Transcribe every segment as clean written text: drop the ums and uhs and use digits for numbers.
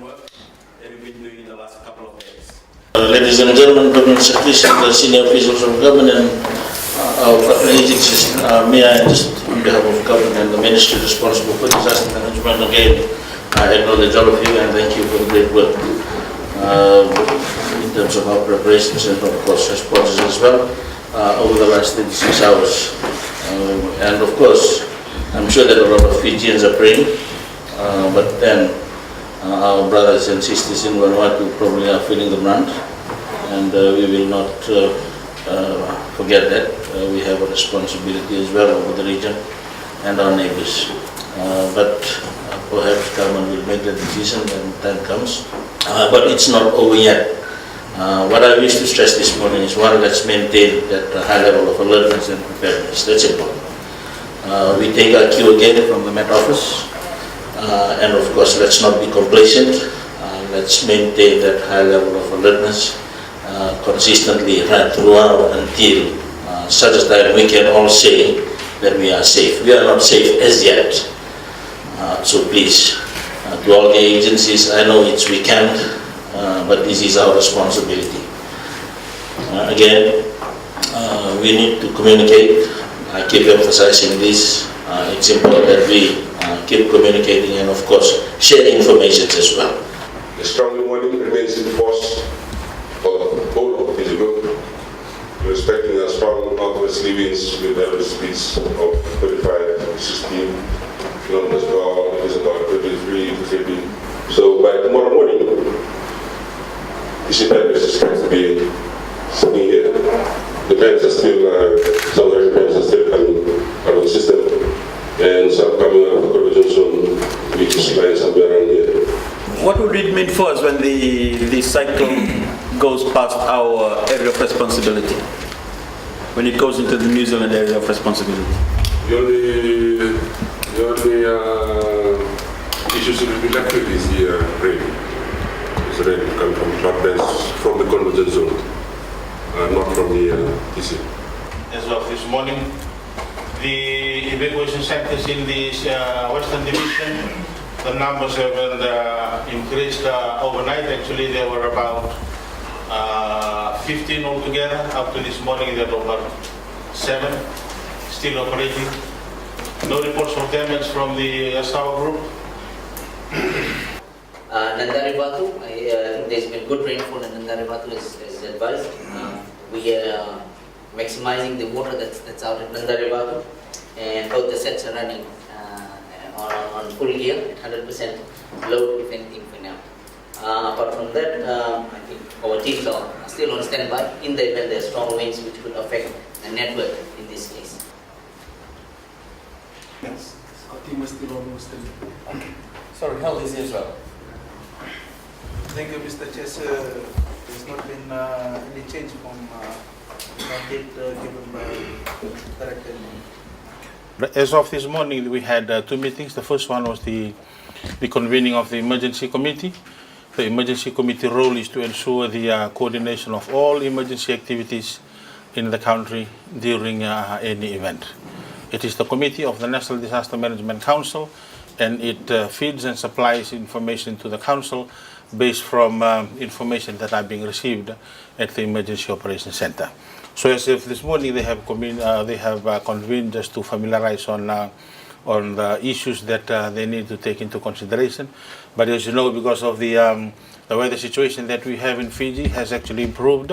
work that we've been doing in the last couple of days. Ladies and gentlemen, government secretaries, the senior officials of government and our partner agencies, may I just, on behalf of government and the ministry responsible for disaster management, again, I acknowledge all of you and thank you for the great work in terms of our preparations and of course responses as well over the last 36 hours. And of course, I'm sure that a lot of Fijians are praying, but then our brothers and sisters in Vanuatu probably are feeling the brunt, and we will not forget that. We have a responsibility as well over the region and our neighbors. But perhaps government will make the decision when time comes. But it's not over yet. What I wish to stress this morning is, one, let's maintain that high level of alertness and preparedness. That's important. We take our cue again from the Met Office. And of course, let's not be complacent. Let's maintain that high level of alertness consistently right throughout until such a time we can all say that we are safe. We are not safe as yet. So please, to all the agencies, I know it's weekend, but this is our responsibility. Again, we need to communicate. I keep emphasizing this. It's important that we keep communicating and of course share information as well. The strong warning remains in force for the whole of Fiji Group, respecting a strong northwesterly winds with average speeds of 35 to 60 kilometers per hour. It is about 33 to 30. So by tomorrow morning, this impact is expected to be sitting here. The fans are still, some of the fans are still coming out of the system, and some coming out of the corrosion zone, which is lying somewhere around here. What would it mean for us when the cyclone goes past our area of responsibility? When it goes into the New Zealand area of responsibility? The only issues that will be left with is the rain. It's rain coming from floodplains from the convergence zone, not from the TC. As of this morning, the evacuation centers in the Western Division, the numbers have increased overnight. Actually, there were about 15 altogether. Up to this morning, there were about 7 still operating. No reports of damage from the Asawa group. Nandaribatu, I think there's been good rainfall in Nandaribatu as advised. We are maximizing the water that's out at Nandaribatu, and both the sets are running on full gear at 100% load, if anything, for now. Apart from that, I think our teams are still on standby in the event there are strong winds which could affect the network in this case. Yes. Our team is still on standby. Sorry, health is here as well. Thank you, Mr. Chair. There's not been any change from mandate given by Director. As of this morning, we had 2 meetings. The first one was the convening of the emergency committee. The emergency committee role is to ensure the coordination of all emergency activities in the country during any event. It is the committee of the National Disaster Management Council, and it feeds and supplies information to the council based from information that are being received at the Emergency Operations Center. So as of this morning, they have convened just to familiarize on the issues that they need to take into consideration. But as you know, because of the weather situation that we have in Fiji has actually improved.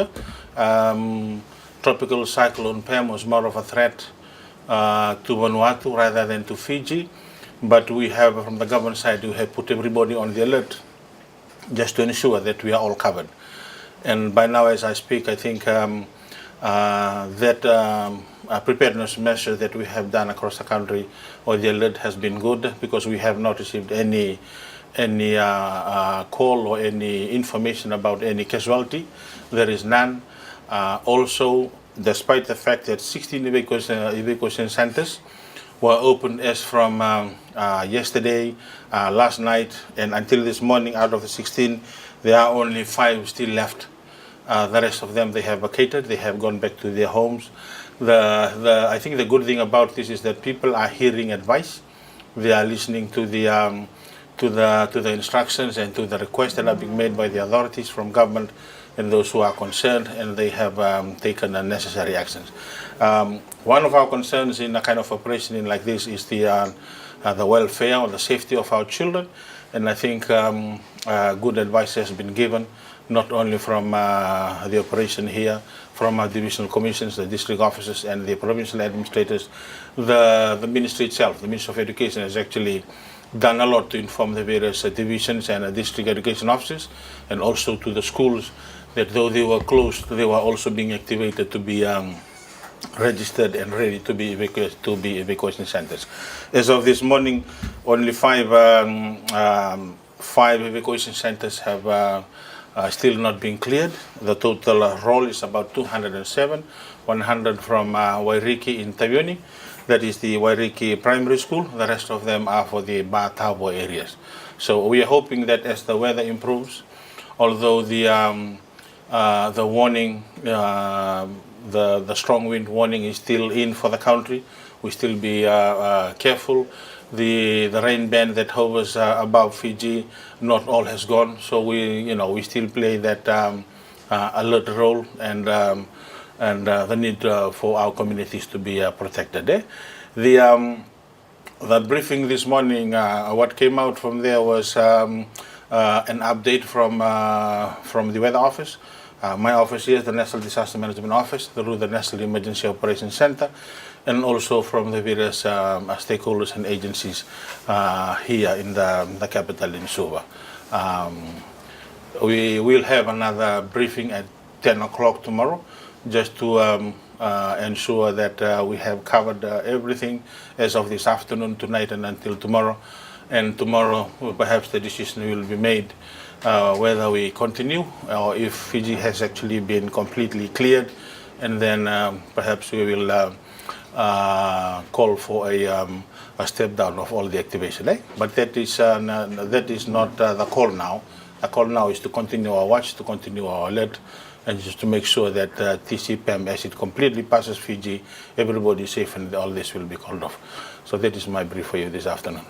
Tropical Cyclone Pam was more of a threat to Vanuatu rather than to Fiji. But we have, from the government side, we have put everybody on the alert just to ensure that we are all covered. And by now, as I speak, I think that preparedness measure that we have done across the country, or the alert, has been good, because we have not received any call or any information about any casualty. There is none. Also, despite the fact that 16 evacuation centers were opened as from yesterday, last night, and until this morning, out of the 16, there are only 5 still left. The rest of them, they have vacated, they have gone back to their homes. I think the good thing about this is that people are hearing advice. They are listening to the instructions and to the requests that are being made by the authorities from government and those who are concerned, and they have taken the necessary actions. One of our concerns in a kind of operation like this is the welfare or the safety of our children, and I think good advice has been given, not only from the operation here, from our divisional commissions, the district officers and the provincial administrators. The ministry itself, the Ministry of Education, has actually done a lot to inform the various divisions and district education officers, and also to the schools, that though they were closed, they were also being activated to be registered and ready to be evacuation centers. As of this morning, only five evacuation centers have still not been cleared. The total roll is about 207, 100 from Wairiki in Tavioni. That is the Wairiki Primary School. The rest of them are for the Batabo areas. So we are hoping that as the weather improves, although the warning, the strong wind warning is still in for the country, we still be careful. The rain band that hovers above Fiji, not all has gone. So we still play that alert role, and the need for our communities to be protected. The briefing this morning, what came out from there was an update from the Weather Office. My office here is the National Disaster Management Office through the National Emergency Operations Center, and also from the various stakeholders and agencies here in the capital in Suva. We will have another briefing at 10 o'clock tomorrow, just to ensure that we have covered everything as of this afternoon, tonight, and until tomorrow. And tomorrow, perhaps the decision will be made whether we continue or if Fiji has actually been completely cleared, and then perhaps we will call for a step down of all the activation. But that is not the call now. The call now is to continue our watch, to continue our alert, and just to make sure that TC Pam, as it completely passes Fiji, everybody is safe and all this will be called off. So that is my brief for you this afternoon.